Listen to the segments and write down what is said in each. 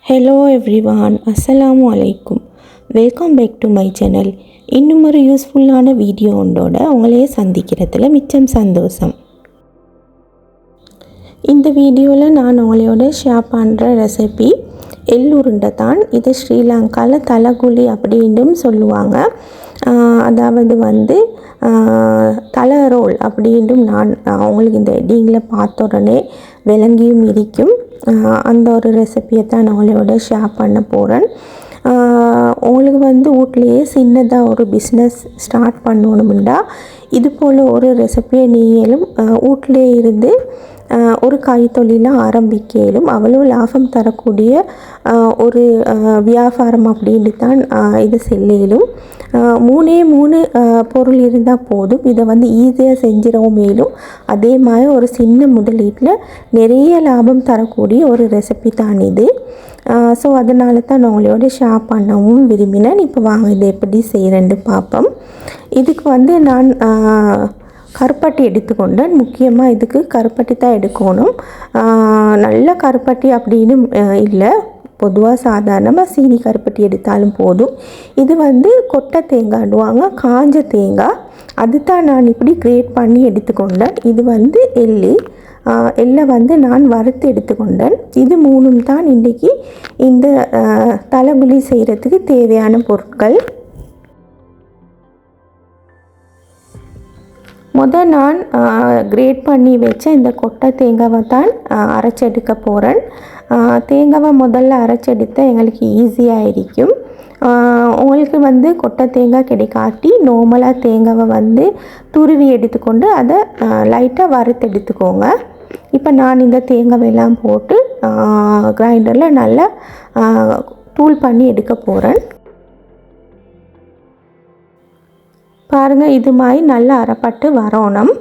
Hello everyone, அஸ்ஸலாமு அலைக்கும். Welcome back to my channel. இன்னும் ஒரு யூஸ்ஃபுல்லான வீடியோ ஒன்றோட உங்களையே சந்திக்கிறதுல மிச்சம் சந்தோஷம். இந்த வீடியோவில் நான் உங்களோட ஷேர் பண்ணுற ரெசிபி எள் உருண்டை தான். இது ஸ்ரீலங்காவில் தலகுலி அப்படின்னும் சொல்லுவாங்க. அதாவது தலை ரோல் அப்படின்னும் நான் அவங்களுக்கு இந்த ஹெட்டிங்கில் பார்த்த உடனே விளங்கியும் இருக்கும். அந்த ஒரு ரெசிபியை தான் நான் உங்களோட ஷேர் பண்ண போகிறேன். உங்களுக்கு வீட்லேயே சின்னதாக ஒரு பிஸ்னஸ் ஸ்டார்ட் பண்ணணும்னா இது போல் ஒரு ரெசிபியை நீங்களும் வீட்டிலே இருந்து ஒரு கைத்தொழிலாக ஆரம்பிக்கலும் அவ்வளோ லாபம் தரக்கூடிய ஒரு வியாபாரம் அப்படின்னு தான் இது செல்லும். மூணு பொருள் இருந்தால் போதும். இதை ஈஸியாக செஞ்சிடவும் மேலும் அதே மாதிரி ஒரு சின்ன முதலீட்டில் நிறைய லாபம் தரக்கூடிய ஒரு ரெசிபி தான் இது. ஸோ அதனால தான் நான் உங்களோட ஷேர் பண்ணவும் விரும்பினேன். இப்போ வாங்க இதை எப்படி செய்கிறேன்னு பார்ப்போம். இதுக்கு நான் கருப்பட்டி எடுத்துக்கொண்டேன். முக்கியமாக இதுக்கு கருப்பட்டி தான் எடுக்கணும். நல்ல கருப்பட்டி அப்படின்னு இல்லை, பொதுவாக சாதாரணமாக சீனி கருப்பட்டி எடுத்தாலும் போதும். இது கொட்டை தேங்காய்டுவாங்க, காஞ்ச தேங்காய். அது தான் நான் இப்படி கிரேட் பண்ணி எடுத்துக்கொண்டேன். இது எள்ளை நான் வறுத்து எடுத்துக்கொண்டேன். இது மூணும் தான் இன்றைக்கி இந்த தலைகுலி செய்கிறதுக்கு தேவையான பொருட்கள். நான் கிரேட் பண்ணி வச்ச இந்த கொட்டை தேங்காவை தான் அரைச்செடுக்க போகிறேன். தேங்காவை முதல்ல அரைச்செடுத்த எங்களுக்கு ஈஸியாக இருக்கும். உங்களுக்கு கொட்டை தேங்காய் கிடைக்காட்டி நார்மலாக தேங்காவை துருவி எடுத்துக்கொண்டு அதை லைட்டாக வறுத்து எடுத்துக்கோங்க. இப்போ நான் இந்த தேங்காவெல்லாம் போட்டு கிரைண்டரில் நல்லா தூள் பண்ணி எடுக்க போகிறேன். பாருங்கள், இது மாதிரி நல்லா அரைப்பட்டு வரணும்.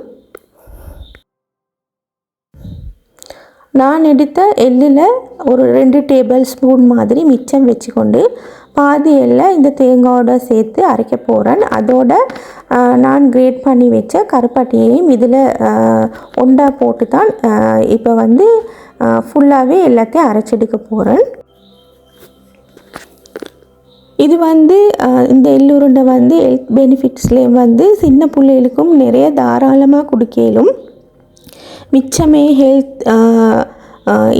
நான் எடுத்த எள்ளில் ஒரு 2 டேபிள் ஸ்பூன் மாதிரி மிச்சம் வச்சுக்கொண்டு பாதி எள்ளை இந்த தேங்காயோட சேர்த்து அரைக்க போகிறேன். அதோட நான் கிரேட் பண்ணி வச்ச கருப்பட்டியையும் இதில் ஒன்றா போட்டு தான் இப்போ ஃபுல்லாகவே எல்லாத்தையும் அரைச்செடுக்க போகிறேன். இது இந்த எள்ளுருண்டை ஹெல்த் பெனிஃபிட்ஸ்லேயும் சின்ன பிள்ளைகளுக்கும் நிறைய தாராளமாக கொடுக்கலும். மிச்சமே ஹெல்த்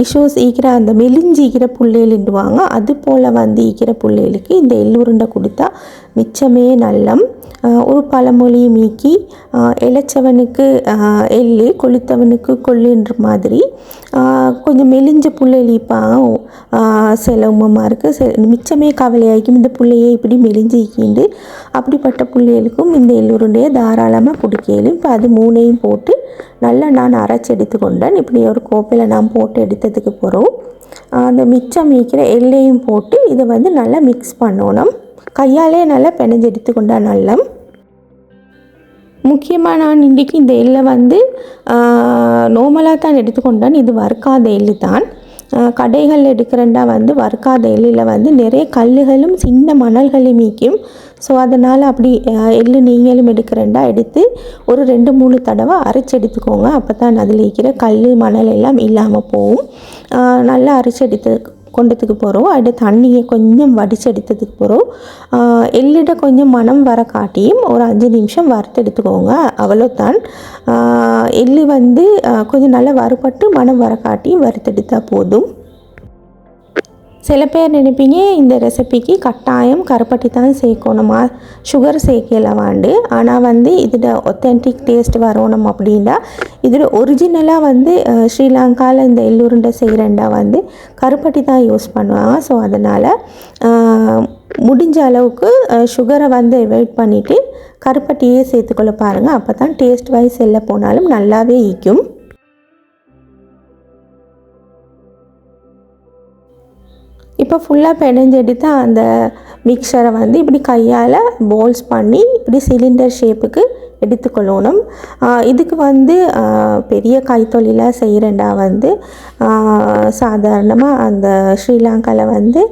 இஷ்யூஸ் ஈக்கிற அந்த மெலிஞ்சிக்கிற பிள்ளைகளுண்டுவாங்க, அது போல் ஈக்கிற பிள்ளைகளுக்கு இந்த எள்ளுருண்டை கொடுத்தா மிச்சமே நல்லம். ஒரு பழமொழி மீக்கி இளைச்சவனுக்கு எள்ளு, கொளுத்தவனுக்கு கொள்ளுன்ற மாதிரி கொஞ்சம் மெலிஞ்ச பிள்ளைப்பாங்க சில உமமாக இருக்குது. மிச்சமே கவலையாகிக்கும், இந்த பிள்ளையை இப்படி மெலிஞ்சிக்கிண்டு அப்படிப்பட்ட பிள்ளைகளுக்கும் இந்த எள்ளுருண்டையை தாராளமாக பிடிக்கலும். இப்போ அது மூணையும் போட்டு நல்லா நான் அரைச்சி எடுத்துக்கொண்டேன். இப்படி ஒரு கோப்பையில் நான் போட்டு எடுத்ததுக்கு பிறகு அந்த மிச்சம் மீக்கிற எள்ளையும் போட்டு இதை நல்லா மிக்ஸ் பண்ணணும். கையாலே நல்லா பிணைஞ்சு எடுத்துக்கொண்டா நல்லா. முக்கியமாக நான் இன்றைக்கி இந்த எள்ளை நார்மலாக தான் எடுத்துக்கொண்டேன். இது வறுக்காத எள்ளு தான். கடைகள் எடுக்கிறண்டா வறுக்காத எள்ளில் நிறைய கல்லுகளும் சின்ன மணல்களும் மீக்கும். ஸோ அதனால் அப்படி எள்ளு நீங்களும் எடுக்கிறண்டா எடுத்து ஒரு 2-3 தடவை அரைச்சி எடுத்துக்கோங்க. அப்போ தான் அதில் இருக்கிற கல் மணல் எல்லாம் இல்லாமல் போகும். நல்லா அரைச்சி எடுத்து கொண்டதுக்கு போகிறோம். அது தண்ணியை கொஞ்சம் வடித்து எடுத்ததுக்கு போகிறோம். எள்ளிட கொஞ்சம் மனம் வர காட்டியும் ஒரு 5 நிமிஷம் வறுத்து எடுத்துக்கோங்க. அவ்வளோதான். எள்ளு கொஞ்சம் நல்லா வறுபட்டு மனம் வர காட்டியும் வறுத்தெடுத்தால் போதும். சில பேர் நினைப்பீங்க இந்த ரெசிபிக்கு கட்டாயம் கருப்பட்டி தான் சேர்க்கணுமா, சுகர் சேர்க்கலாமாண்டு. ஆனால் இதில் ஒத்தென்டிக் டேஸ்ட் வரணும் அப்படின்னா இதில் ஒரிஜினலாக ஸ்ரீலங்காவில் இந்த எள்ளுருண்டை செய்கிறண்டா கருப்பட்டி தான் யூஸ் பண்ணுவாங்க. ஸோ அதனால் முடிஞ்ச அளவுக்கு சுகரை அவாய்ட் பண்ணிவிட்டு கருப்பட்டியே சேர்த்துக்கொள்ள பாருங்கள். அப்போ தான் டேஸ்ட் வைஸ் எல்லாம் போனாலும் நல்லாவே ஈக்கும். இப்போ ஃபுல்லாக பிணைஞ்சு எடுத்து அந்த மிக்சரை இப்படி கையால் போல்ஸ் பண்ணி இப்படி சிலிண்டர் ஷேப்புக்கு எடுத்துக்கொள்ளணும். இதுக்கு வந்து பெரிய கைத்தொழிலாக செய்கிறேன்டா வந்து சாதாரணமாக அந்த ஸ்ரீலங்காவில் வந்து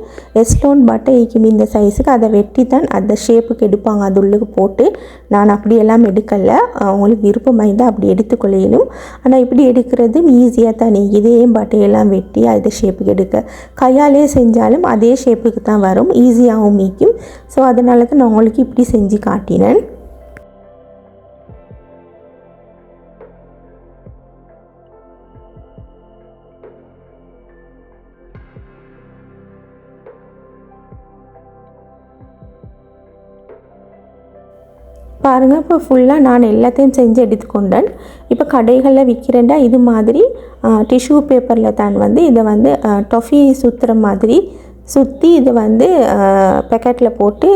எஸ்லோன் பட்டைக்கும் இந்த சைஸுக்கு அதை வெட்டி தான் அந்த ஷேப்புக்கு எடுப்பாங்க. அது உள்ளுக்கு போட்டு நான் அப்படியெல்லாம் எடுக்கலை. உங்களுக்கு விருப்பமாக இருந்தால் அப்படி எடுத்துக்கொள்ளையிலும். ஆனால் இப்படி எடுக்கிறது ஈஸியாக தான். இதே பட்டையெல்லாம் வெட்டி அதை ஷேப்புக்கு எடுக்க கையாலே செஞ்சாலும் அதே ஷேப்புக்கு தான் வரும், ஈஸியாகவும் மீக்கும். ஸோ அதனால தான் நான் உங்களுக்கு இப்படி செஞ்சு காட்டினேன். பாருங்கள், இப்போ ஃபுல்லாக நான் எல்லாத்தையும் செஞ்சு எடுத்துக்கொண்டேன். இப்போ கடைகளில் விற்கிறேன்டா இது மாதிரி டிஷ்யூ பேப்பரில் தான் வந்து இதை வந்து டொஃபி சுற்றுற மாதிரி சுற்றி இதை வந்து பேக்கெட்டில் போட்டு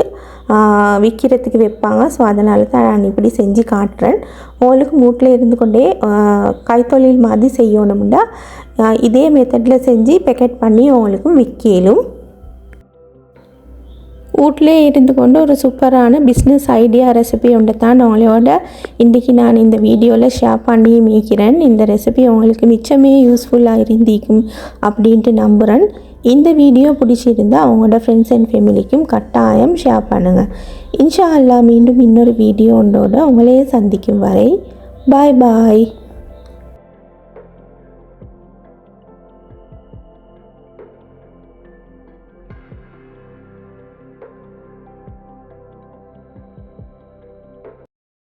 விற்கிறதுக்கு வைப்பாங்க. ஸோ அதனால தான் நான் இப்படி செஞ்சு காட்டுறேன். உங்களுக்கு வீட்டில் இருந்து கொண்டே கைத்தொழில் மாதிரி செய்யணும்னா இதே மெத்தடில் செஞ்சு பேக்கெட் பண்ணி உங்களுக்கு விற்கலும். வீட்டிலே இருந்து கொண்டு ஒரு சூப்பரான பிஸ்னஸ் ஐடியா ரெசிபி ஒன்று தான் உங்களோட இன்றைக்கி நான் இந்த வீடியோவில் ஷேர் பண்ணி மீக்கிறேன். இந்த ரெசிபி உங்களுக்கு நிச்சயமே யூஸ்ஃபுல்லாக இருந்திக்கும் அப்படின்ட்டு நம்புகிறேன். இந்த வீடியோ பிடிச்சிருந்தால் அவங்களோட ஃப்ரெண்ட்ஸ் அண்ட் ஃபேமிலிக்கும் கட்டாயம் ஷேர் பண்ணுங்கள். இன்ஷா அல்லாஹ் மீண்டும் இன்னொரு வீடியோண்டோட உங்களே சந்திக்கும் வரை பாய் பாய்.